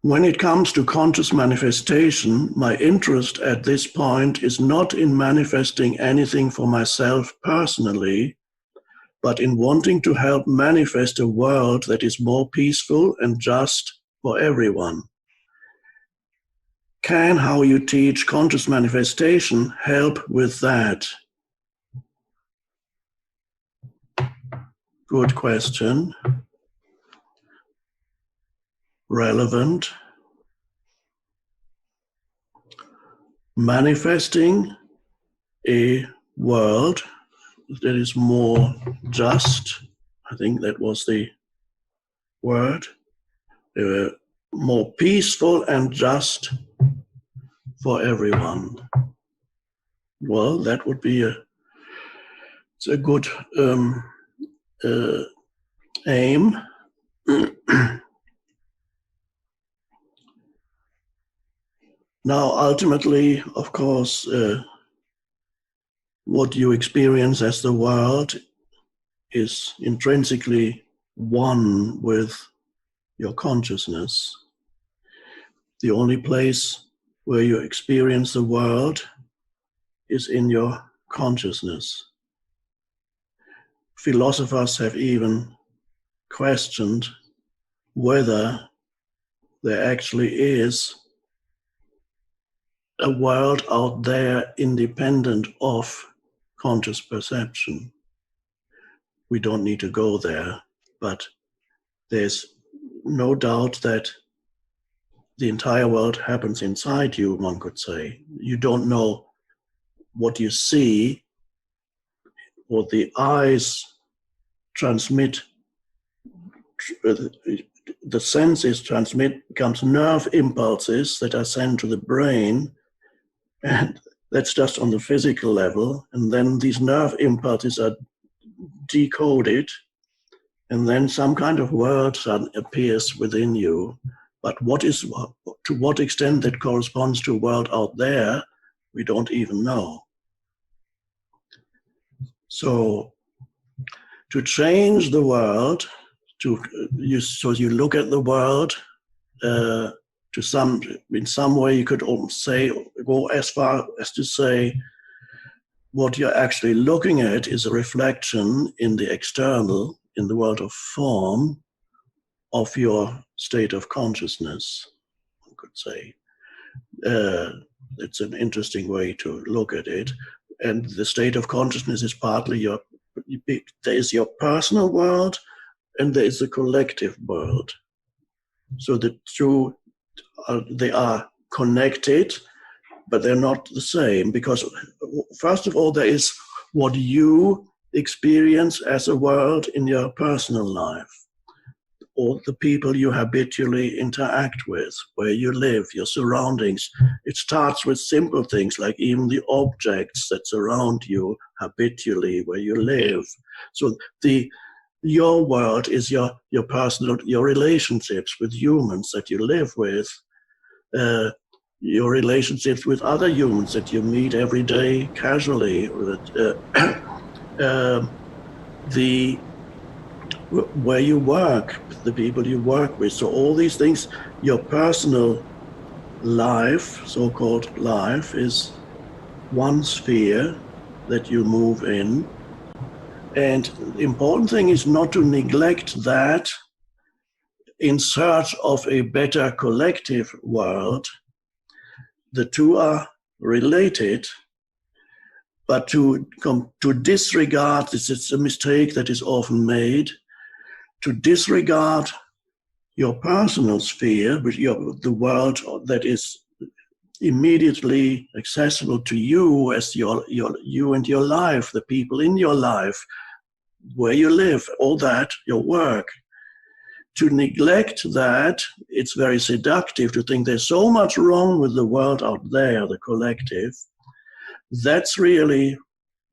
When it comes to conscious manifestation, my interest at this point is not in manifesting anything for myself personally, but in wanting to help manifest a world that is more peaceful and just for everyone. Can how you teach conscious manifestation help with that? Good question. Relevant. Manifesting a world that is more just, I think that was the word, more peaceful and just for everyone. Well, that would be it's a good aim. Now, ultimately, of course, what you experience as the world is intrinsically one with your consciousness. The only place where you experience the world is in your consciousness. Philosophers have even questioned whether there actually is a world out there independent of conscious perception. We don't need to go there, but there's no doubt that the entire world happens inside you, one could say. You don't know what you see, what the eyes transmit, the senses transmit, becomes nerve impulses that are sent to the brain, and that's just on the physical level. And then these nerve impulses are decoded, and then some kind of word appears within you. But to what extent that corresponds to a world out there, we don't even know. So to change the world, so you look at the world in some way, you could go as far as to say what you're actually looking at is a reflection in the external, in the world of form, of your state of consciousness, one could say. It's an interesting way to look at it. And the state of consciousness is partly there is your personal world and there is the collective world. So the two, they are connected, but they're not the same, because first of all, there is what you experience as a world in your personal life, or the people you habitually interact with, where you live, your surroundings. It starts with simple things like even the objects that surround you habitually, where you live. So your world is your personal, your relationships with humans that you live with, your relationships with other humans that you meet every day casually, where you work, the people you work with. So all these things, your personal life, so-called life, is one sphere that you move in. And the important thing is not to neglect that in search of a better collective world. The two are related, but to disregard, this is a mistake that is often made, to disregard your personal sphere, the world that is immediately accessible to you as you and your life, the people in your life, where you live, all that, your work. To neglect that, it's very seductive to think there's so much wrong with the world out there, the collective. That's really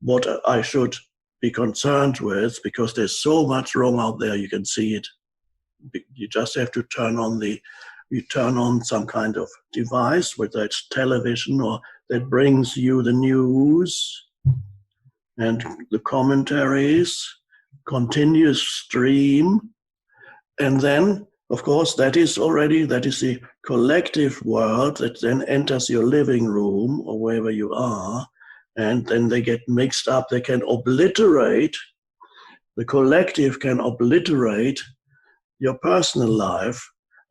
what I should be concerned with, because there's so much wrong out there. You can see it. You just have to turn on some kind of device, whether it's television or that brings you the news and the commentaries, continuous stream, and then Of course, that is the collective world that then enters your living room or wherever you are, and then they get mixed up. They can obliterate, the collective can obliterate your personal life,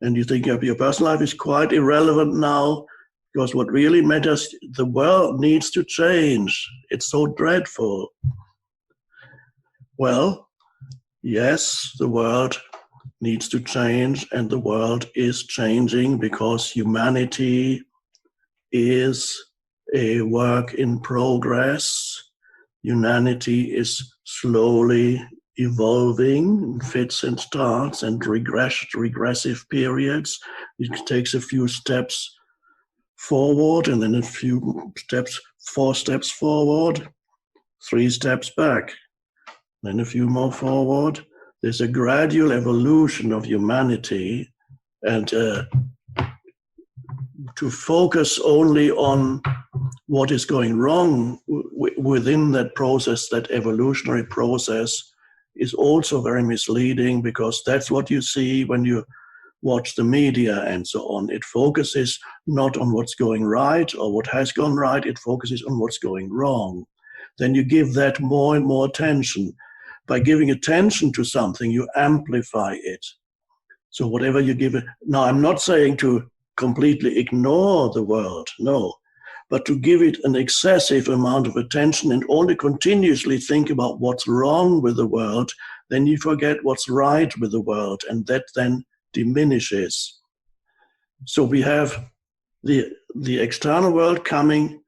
and you think your personal life is quite irrelevant now, because what really matters, the world needs to change. It's so dreadful. Well, yes, the world needs to change, and the world is changing because humanity is a work in progress. Humanity is slowly evolving in fits and starts and regressive periods. It takes a few steps forward and then a few steps, 4 steps forward, 3 steps back, then a few more forward. There's a gradual evolution of humanity, and to focus only on what is going wrong within that process, that evolutionary process, is also very misleading, because that's what you see when you watch the media and so on. It focuses not on what's going right or what has gone right, it focuses on what's going wrong. Then you give that more and more attention. By giving attention to something, you amplify it. So whatever you give it, now I'm not saying to completely ignore the world, no, but to give it an excessive amount of attention and only continuously think about what's wrong with the world, then you forget what's right with the world, and that then diminishes. So we have the external world coming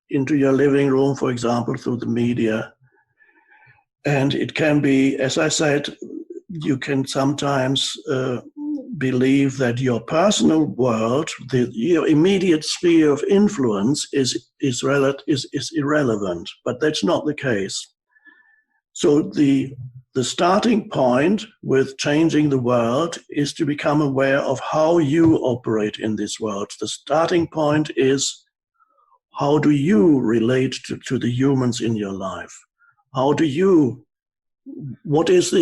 into your living room, for example, through the media. And it can be, as I said, you can sometimes believe that your personal world, your immediate sphere of influence is irrelevant, but that's not the case. So the starting point with changing the world is to become aware of how you operate in this world. The starting point is, how do you relate to the humans in your life? How do you, what is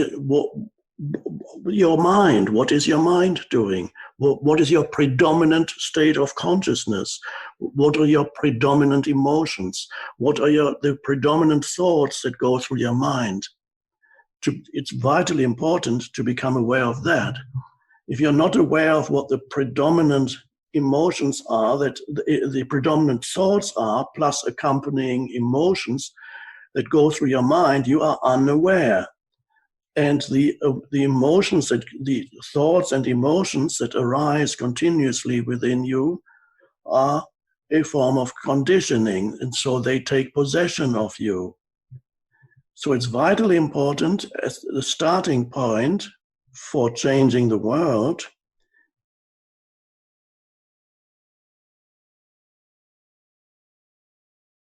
your mind? What is your mind doing? What is your predominant state of consciousness? What are your predominant emotions? What are the predominant thoughts that go through your mind? It's vitally important to become aware of that. If you're not aware of what the predominant emotions are, that the predominant thoughts are, plus accompanying emotions that go through your mind, you are unaware. And the emotions, the thoughts and emotions that arise continuously within you are a form of conditioning, and so they take possession of you. So it's vitally important as the starting point for changing the world